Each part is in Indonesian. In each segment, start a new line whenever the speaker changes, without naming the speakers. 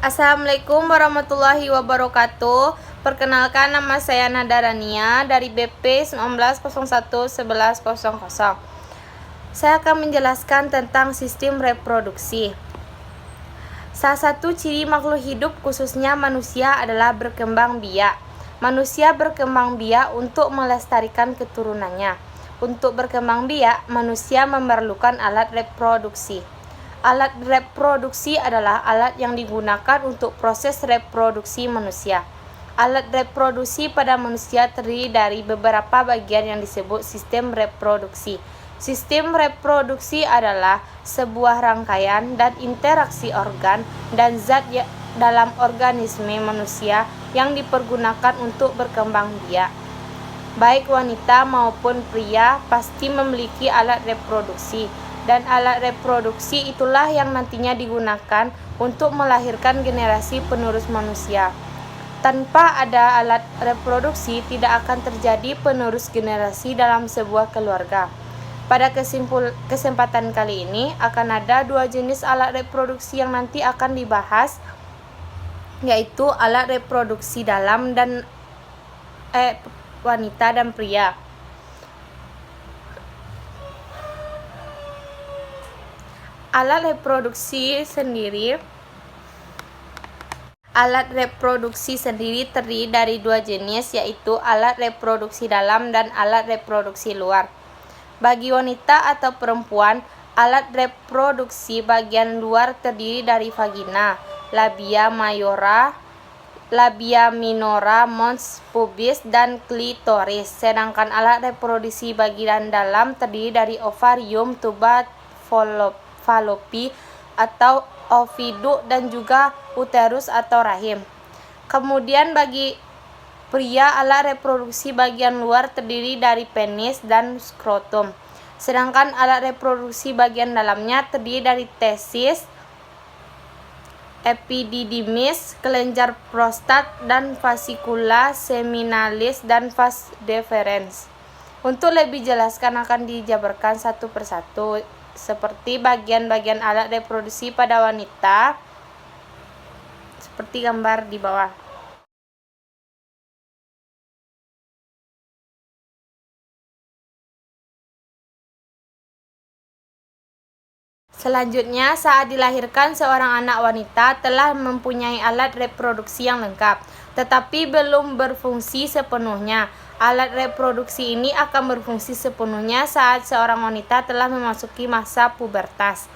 Assalamualaikum warahmatullahi wabarakatuh. Perkenalkan, nama saya Nada Rania dari BP 19011100. Saya akan menjelaskan tentang sistem reproduksi. Salah satu ciri makhluk hidup khususnya manusia adalah berkembang biak. Manusia berkembang biak untuk melestarikan keturunannya. Untuk berkembang biak, manusia memerlukan alat reproduksi. Alat reproduksi adalah alat yang digunakan untuk proses reproduksi manusia. Alat reproduksi pada manusia terdiri dari beberapa bagian yang disebut sistem reproduksi. Sistem reproduksi adalah sebuah rangkaian dan interaksi organ dan zat dalam organisme manusia yang dipergunakan untuk berkembang biak. Baik wanita maupun pria pasti memiliki alat reproduksi. Dan alat reproduksi itulah yang nantinya digunakan untuk melahirkan generasi penerus manusia. Tanpa ada alat reproduksi, tidak akan terjadi penerus generasi dalam sebuah keluarga. Pada kesempatan kali ini akan ada dua jenis alat reproduksi yang nanti akan dibahas, yaitu alat reproduksi dalam dan wanita dan pria. Alat reproduksi sendiri terdiri dari dua jenis, yaitu alat reproduksi dalam dan alat reproduksi luar. Bagi wanita atau perempuan, alat reproduksi bagian luar terdiri dari vagina, labia minora, mons pubis, dan klitoris. Sedangkan alat reproduksi bagian dalam terdiri dari ovarium, tuba falopi atau oviduk, dan juga uterus atau rahim. Kemudian bagi pria, alat reproduksi bagian luar terdiri dari penis dan skrotum. Sedangkan alat reproduksi bagian dalamnya terdiri dari testis, epididymis, kelenjar prostat, dan vasikula seminalis dan vas deferens. Untuk lebih jelaskan akan dijabarkan satu persatu, seperti bagian-bagian alat reproduksi pada wanita, seperti gambar di bawah. Selanjutnya, saat dilahirkan, seorang anak wanita telah mempunyai alat reproduksi yang lengkap, tetapi belum berfungsi sepenuhnya. Alat reproduksi ini akan berfungsi sepenuhnya saat seorang wanita telah memasuki masa pubertas.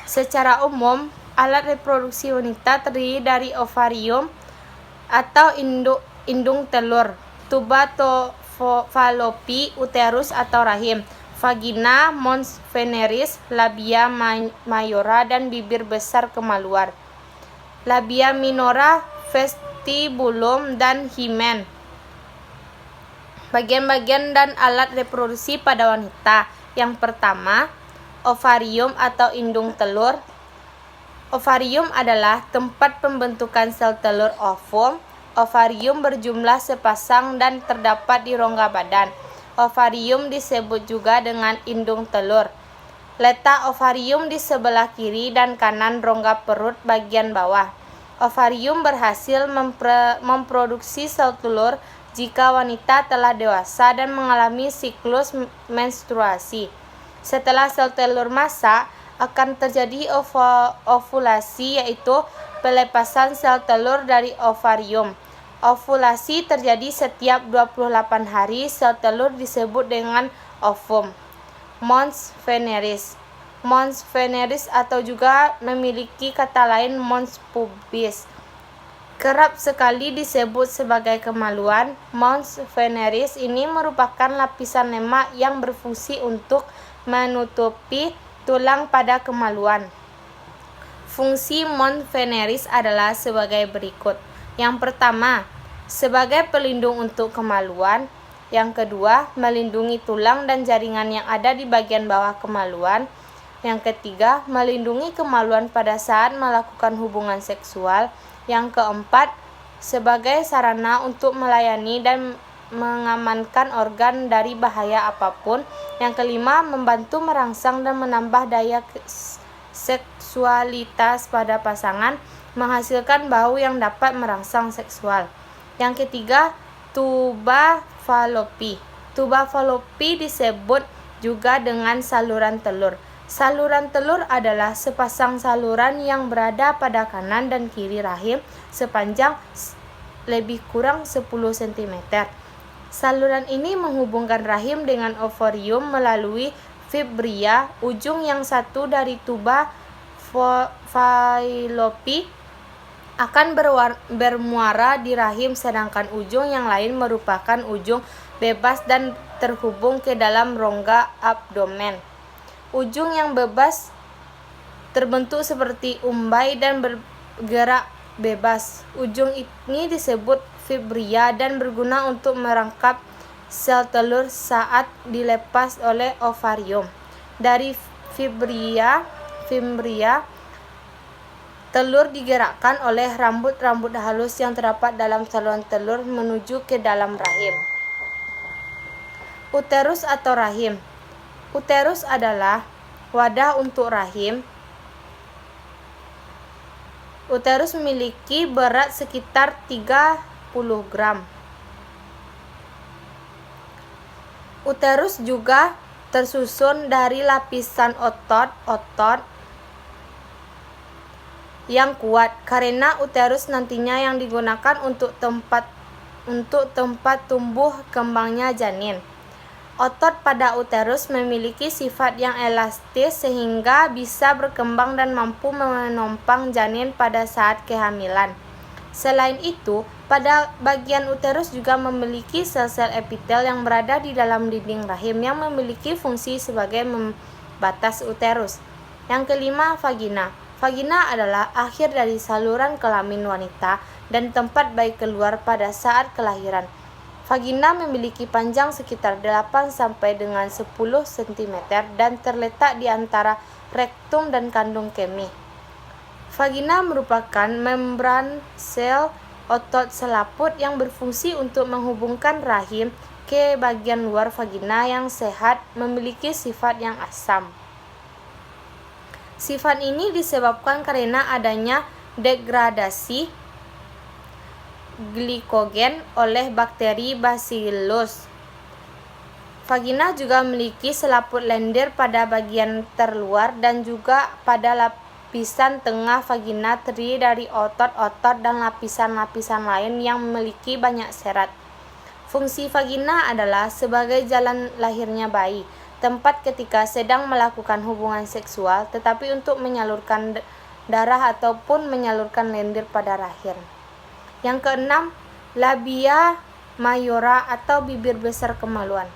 Secara umum, alat reproduksi wanita terdiri dari ovarium atau indung telur, tuba falopi, uterus atau rahim, vagina, mons veneris, labia mayora, dan bibir besar kemaluan, labia minora, vestibulum, dan himen. Bagian-bagian dan alat reproduksi pada wanita. Yang pertama, ovarium atau indung telur. Ovarium adalah tempat pembentukan sel telur ovum. Ovarium berjumlah sepasang dan terdapat di rongga badan. Ovarium disebut juga dengan indung telur. Letak ovarium di sebelah kiri dan kanan rongga perut bagian bawah. Ovarium berhasil memproduksi sel telur jika wanita telah dewasa dan mengalami siklus menstruasi. Setelah sel telur masak, akan terjadi ovulasi, yaitu pelepasan sel telur dari ovarium. Ovulasi terjadi setiap 28 hari. Sel telur disebut dengan ovum. Mons veneris. Mons veneris atau juga memiliki kata lain mons pubis, kerap sekali disebut sebagai kemaluan. Mons veneris ini merupakan lapisan lemak yang berfungsi untuk menutupi tulang pada kemaluan. Fungsi mons veneris adalah sebagai berikut. Yang pertama, sebagai pelindung untuk kemaluan. Yang kedua, melindungi tulang dan jaringan yang ada di bagian bawah kemaluan. Yang ketiga, melindungi kemaluan pada saat melakukan hubungan seksual. Yang keempat, sebagai sarana untuk melayani dan mengamankan organ dari bahaya apapun. Yang kelima, membantu merangsang dan menambah daya seksualitas pada pasangan. menghasilkan bau yang dapat merangsang seksual. Yang ketiga, tuba falopi. Tuba falopi disebut juga dengan saluran telur. Saluran telur adalah sepasang saluran yang berada pada kanan dan kiri rahim sepanjang lebih kurang 10 cm. Saluran ini menghubungkan rahim dengan ovarium melalui fibria. Ujung yang satu dari tuba falopi akan bermuara di rahim, sedangkan ujung yang lain merupakan ujung bebas dan terhubung ke dalam rongga abdomen. Ujung yang bebas terbentuk seperti umbai dan bergerak bebas. Ujung ini disebut fibria dan berguna untuk merangkap sel telur saat dilepas oleh ovarium. Dari fibria telur digerakkan oleh rambut-rambut halus yang terdapat dalam saluran telur menuju ke dalam rahim. Uterus atau rahim. Uterus adalah wadah untuk rahim. Uterus memiliki berat sekitar 30 gram. Uterus juga tersusun dari lapisan otot yang kuat, karena uterus nantinya yang digunakan untuk tempat tumbuh kembangnya janin. Otot pada uterus memiliki sifat yang elastis sehingga bisa berkembang dan mampu menopang janin pada saat kehamilan. Selain itu, pada bagian uterus juga memiliki sel-sel epitel yang berada di dalam dinding rahim yang memiliki fungsi sebagai membatas uterus. Yang kelima, vagina. Vagina adalah akhir dari saluran kelamin wanita dan tempat bayi keluar pada saat kelahiran. Vagina memiliki panjang sekitar 8 sampai dengan 10 cm dan terletak di antara rektum dan kandung kemih. Vagina merupakan membran sel otot selaput yang berfungsi untuk menghubungkan rahim ke bagian luar. Vagina yang sehat memiliki sifat yang asam. Sifat ini disebabkan karena adanya degradasi glikogen oleh bakteri Bacillus. Vagina juga memiliki selaput lendir pada bagian terluar dan juga pada lapisan tengah. Vagina terdiri dari otot-otot dan lapisan-lapisan lain yang memiliki banyak serat. Fungsi vagina adalah sebagai jalan lahirnya bayi, tempat ketika sedang melakukan hubungan seksual, tetapi untuk menyalurkan darah ataupun menyalurkan lendir pada rahim. Yang keenam, labia mayora atau bibir besar kemaluan.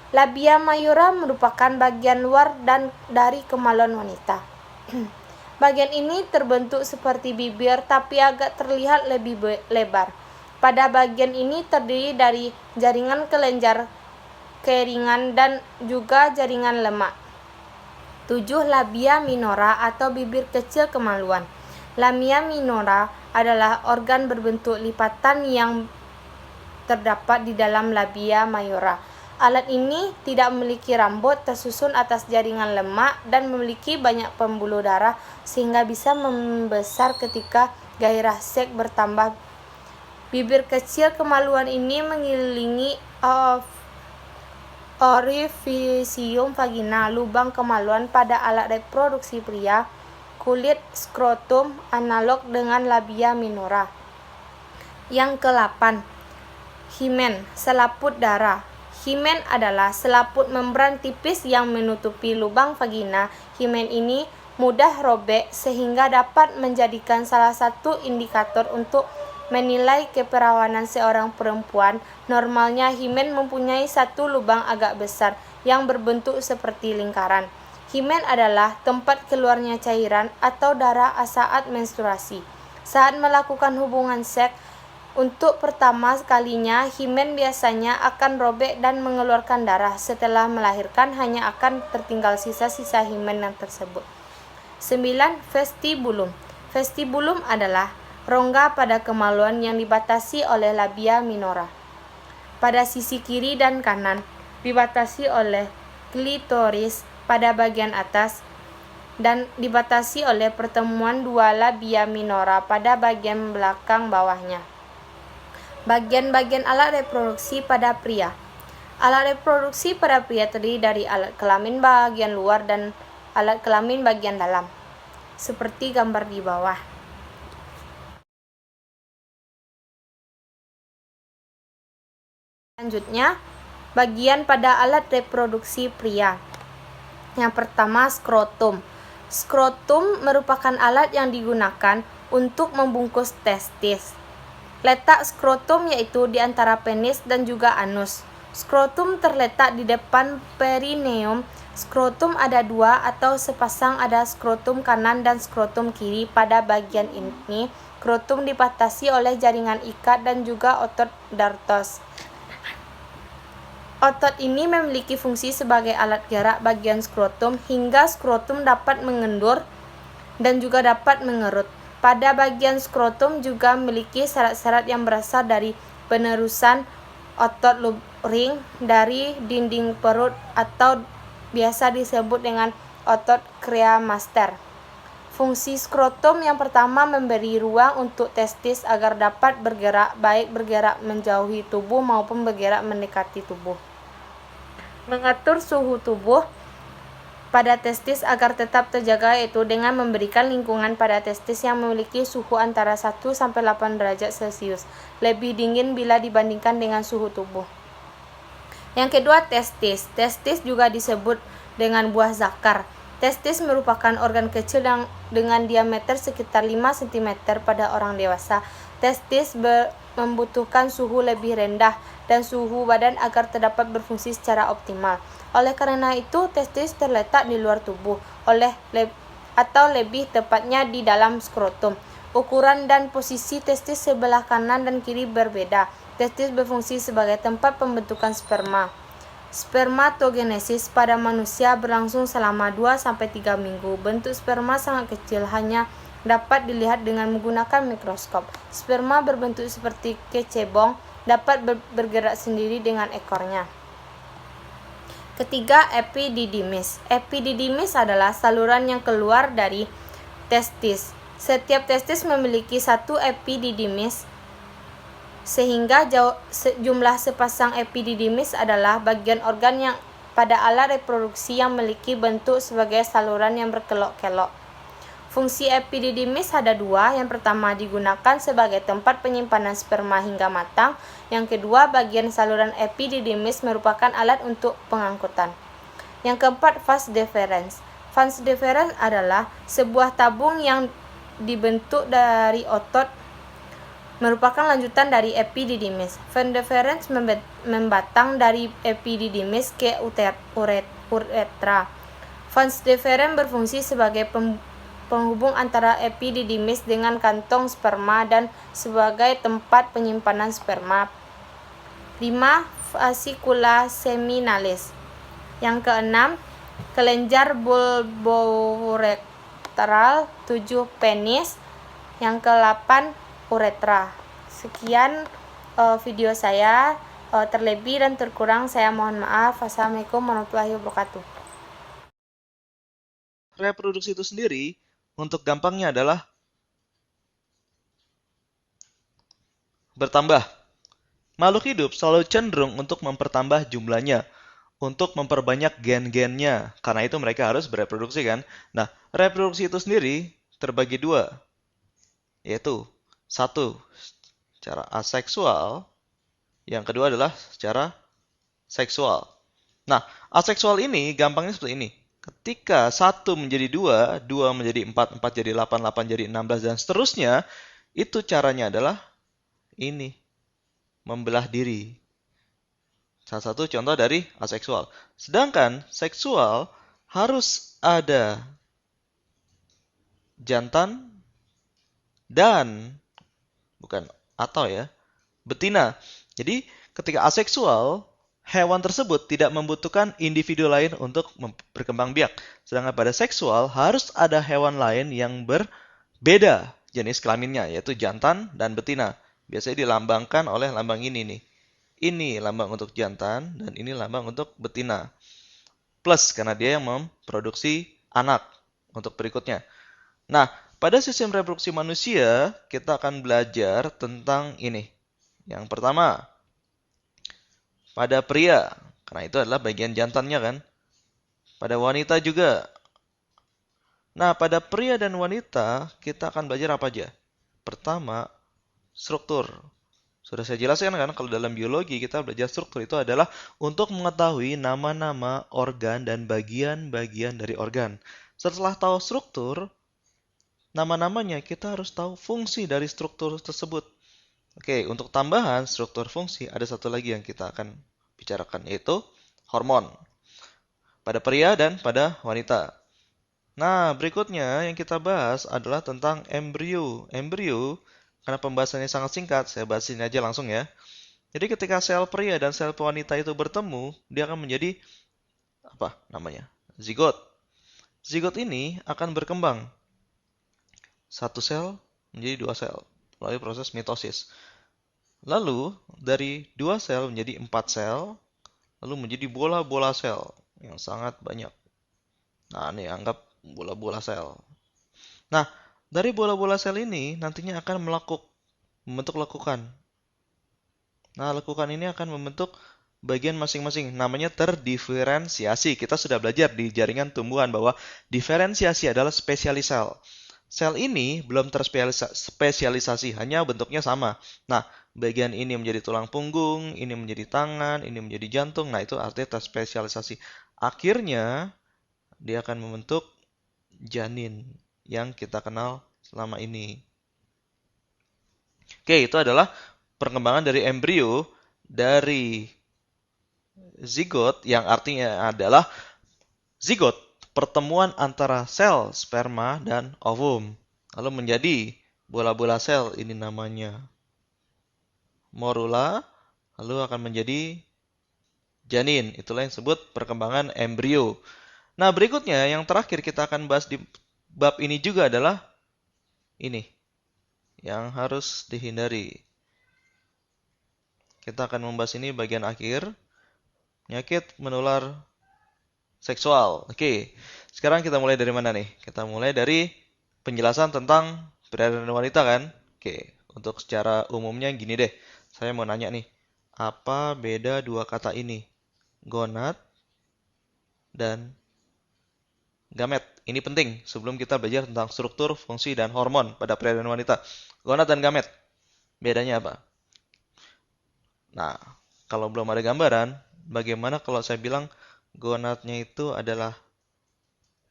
Labia mayora merupakan bagian luar dan dari kemaluan wanita. Bagian ini terbentuk seperti bibir tapi agak terlihat lebih lebar. Pada bagian ini terdiri dari jaringan kelenjar keringan dan juga jaringan lemak. 7. Labia minora atau bibir kecil kemaluan. Labia minora adalah organ berbentuk lipatan yang terdapat di dalam labia mayora. Alat ini tidak memiliki rambut, tersusun atas jaringan lemak, dan memiliki banyak pembuluh darah sehingga bisa membesar ketika gairah seks bertambah. Bibir kecil kemaluan ini mengelilingi orifisium vagina, lubang kemaluan pada alat reproduksi pria. Kulit skrotum analog dengan labia minora. Yang ke-8, himen, selaput darah. Himen adalah selaput membran tipis yang menutupi lubang vagina. Himen ini mudah robek sehingga dapat menjadikan salah satu indikator untuk menilai keperawanan seorang perempuan. Normalnya himen mempunyai satu lubang agak besar yang berbentuk seperti lingkaran. Himen adalah tempat keluarnya cairan atau darah saat menstruasi. Saat melakukan hubungan seks untuk pertama kalinya, himen biasanya akan robek dan mengeluarkan darah. Setelah melahirkan, hanya akan tertinggal sisa-sisa himen yang tersebut. 9. Vestibulum. Vestibulum adalah rongga pada kemaluan yang dibatasi oleh labia minora. Pada sisi kiri dan kanan, dibatasi oleh klitoris pada bagian atas. dan dibatasi oleh pertemuan dua labia minora pada bagian belakang bawahnya. Bagian-bagian alat reproduksi pada pria. Alat reproduksi pada pria terdiri dari alat kelamin bagian luar dan alat kelamin bagian dalam, seperti gambar di bawah. Selanjutnya, bagian pada alat reproduksi pria. Yang pertama, skrotum. Skrotum merupakan alat yang digunakan untuk membungkus testis. Letak skrotum yaitu di antara penis dan juga anus. Skrotum terletak di depan perineum. Skrotum ada dua atau sepasang, ada skrotum kanan dan skrotum kiri. Pada bagian ini, skrotum dibatasi oleh jaringan ikat dan juga otot dartos. Otot ini memiliki fungsi sebagai alat gerak bagian skrotum hingga skrotum dapat mengendur dan juga dapat mengerut. Pada bagian skrotum juga memiliki syarat-syarat yang berasal dari penerusan otot luring dari dinding perut atau biasa disebut dengan otot creamaster. Fungsi skrotum yang pertama memberi ruang untuk testis agar dapat bergerak, baik bergerak menjauhi tubuh maupun bergerak mendekati tubuh. Mengatur suhu tubuh pada testis agar tetap terjaga yaitu dengan memberikan lingkungan pada testis yang memiliki suhu antara 1 sampai 8 derajat Celcius, lebih dingin bila dibandingkan dengan suhu tubuh. Yang kedua, testis. Testis juga disebut dengan buah zakar. Testis merupakan organ kecil dengan diameter sekitar 5 cm pada orang dewasa. Testis membutuhkan suhu lebih rendah dan suhu badan agar terdapat berfungsi secara optimal. Oleh karena itu, testis terletak di luar tubuh, atau lebih tepatnya di dalam skrotum. Ukuran dan posisi testis sebelah kanan dan kiri berbeda. Testis berfungsi sebagai tempat pembentukan sperma. Spermatogenesis pada manusia berlangsung selama 2-3 minggu. Bentuk sperma sangat kecil, hanya dapat dilihat dengan menggunakan mikroskop. Sperma berbentuk seperti kecebong, dapat bergerak sendiri dengan ekornya. Ketiga, epididymis. Epididymis adalah saluran yang keluar dari testis. Setiap testis memiliki satu epididymis, sehingga jumlah sepasang epididymis adalah bagian organ yang pada alat reproduksi yang memiliki bentuk sebagai saluran yang berkelok-kelok. Fungsi epididymis ada dua. Yang pertama, digunakan sebagai tempat penyimpanan sperma hingga matang. Yang kedua, bagian saluran epididymis merupakan alat untuk pengangkutan. Yang keempat, vas deferens. Vas deferens adalah sebuah tabung yang dibentuk dari otot, merupakan lanjutan dari epididymis. Vas deferens membatang dari epididymis ke uretra. Vas deferens berfungsi sebagai penghubung antara epididymis dengan kantong sperma dan sebagai tempat penyimpanan sperma. 5. Fascicula seminalis. Yang keenam, kelenjar bulbouretral. 7. Penis. Yang ke-8, uretra. Sekian video saya. Terlebih dan terkurang saya mohon maaf. Wassalamualaikum warahmatullahi wabarakatuh.
Reproduksi itu sendiri untuk gampangnya adalah bertambah. Makhluk hidup selalu cenderung untuk mempertambah jumlahnya, untuk memperbanyak gen-gennya. Karena itu mereka harus bereproduksi kan. Nah, reproduksi itu sendiri terbagi dua, yaitu satu, secara aseksual, yang kedua adalah secara seksual. Nah, aseksual ini gampangnya seperti ini. Ketika 1 menjadi 2, 2 menjadi 4, 4 jadi 8, 8 jadi 16, dan seterusnya, itu caranya adalah ini, membelah diri. Salah satu contoh dari aseksual. Sedangkan seksual harus ada jantan dan, bukan atau ya, betina. Jadi ketika aseksual, hewan tersebut tidak membutuhkan individu lain untuk berkembang biak. Sedangkan pada seksual harus ada hewan lain yang berbeda jenis kelaminnya, yaitu jantan dan betina. Biasanya dilambangkan oleh lambang ini nih. Ini lambang untuk jantan dan ini lambang untuk betina. Plus karena dia yang memproduksi anak. untuk berikutnya. Nah, pada sistem reproduksi manusia, kita akan belajar tentang ini. Yang pertama, pada pria, karena itu adalah bagian jantannya kan. Pada wanita juga. Nah, pada pria dan wanita, kita akan belajar apa aja? Pertama, struktur. Sudah saya jelaskan kan, kalau dalam biologi kita belajar struktur itu adalah untuk mengetahui nama-nama organ dan bagian-bagian dari organ. Setelah tahu struktur, nama-namanya kita harus tahu fungsi dari struktur tersebut. Oke, untuk tambahan struktur fungsi, ada satu lagi yang kita akan bicarakan, yaitu hormon. Pada pria dan pada wanita. Nah, berikutnya yang kita bahas adalah tentang embrio. Embrio, karena pembahasannya sangat singkat, saya bahas ini aja langsung ya. Jadi ketika sel pria dan sel wanita itu bertemu, dia akan menjadi apa namanya? Zigot. Zigot ini akan berkembang. Satu sel menjadi dua sel melalui proses mitosis. Lalu dari dua sel menjadi 4 sel, lalu menjadi bola-bola sel yang sangat banyak. Nah, ini anggap bola-bola sel. Nah, dari bola-bola sel ini nantinya akan membentuk lekukan. Nah, lekukan ini akan membentuk bagian masing-masing. Namanya terdiferensiasi. Kita sudah belajar di jaringan tumbuhan bahwa diferensiasi adalah spesialis sel. Sel ini belum terspesialisasi, hanya bentuknya sama. Nah, bagian ini menjadi tulang punggung, ini menjadi tangan, ini menjadi jantung. Nah, itu artinya terspesialisasi. Akhirnya, dia akan membentuk janin yang kita kenal selama ini. Oke, itu adalah perkembangan dari embrio dari zigot yang artinya adalah zigot, pertemuan antara sel sperma dan ovum. Lalu menjadi bola-bola sel, ini namanya morula, lalu akan menjadi janin. Itulah yang disebut perkembangan embrio. Nah, berikutnya yang terakhir kita akan bahas di bab ini juga adalah ini yang harus dihindari. Kita akan membahas ini bagian akhir. Penyakit menular seksual. Oke, sekarang kita mulai dari mana nih? Kita mulai dari penjelasan tentang pria dan wanita kan? Oke, untuk secara umumnya gini deh. Saya mau nanya nih, apa beda dua kata ini? Gonad dan gamet. Ini penting sebelum kita belajar tentang struktur, fungsi, dan hormon pada pria dan wanita. Gonad dan gamet. Bedanya apa? Nah, kalau belum ada gambaran, bagaimana kalau saya bilang gonadnya itu adalah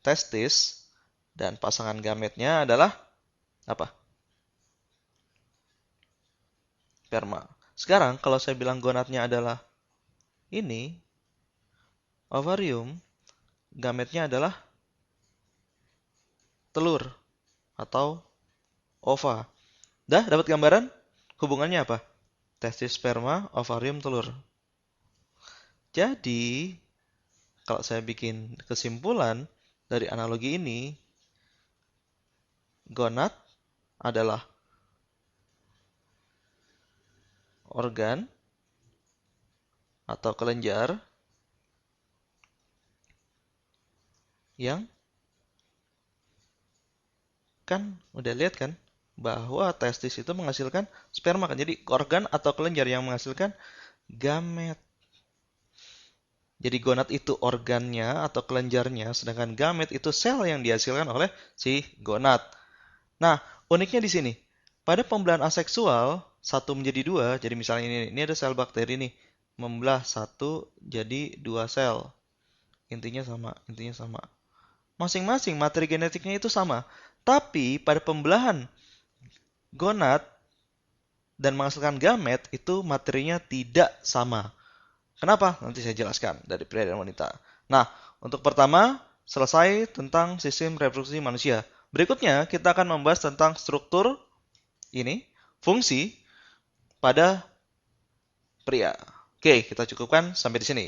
testis dan pasangan gametnya adalah apa? Sperma. Sekarang kalau saya bilang gonadnya adalah ini, ovarium, gametnya adalah telur atau ova. Dah dapat gambaran? Hubungannya apa? Testis, sperma, ovarium, telur. Jadi, kalau saya bikin kesimpulan dari analogi ini, gonad adalah organ atau kelenjar yang kan udah lihat kan bahwa testis itu menghasilkan sperma kan. Jadi organ atau kelenjar yang menghasilkan gamet. Jadi gonad itu organnya atau kelenjarnya, sedangkan gamet itu sel yang dihasilkan oleh si gonad. Nah, uniknya di sini, pada pembelahan aseksual, satu menjadi dua, jadi misalnya ini ada sel bakteri nih, membelah satu jadi dua sel. Intinya sama. Masing-masing materi genetiknya itu sama. Tapi pada pembelahan gonad dan menghasilkan gamet itu materinya tidak sama. Kenapa? Nanti saya jelaskan dari pria dan wanita. Nah, untuk pertama, selesai tentang sistem reproduksi manusia. Berikutnya, kita akan membahas tentang struktur ini, fungsi pada pria. Oke, kita cukupkan sampai di sini.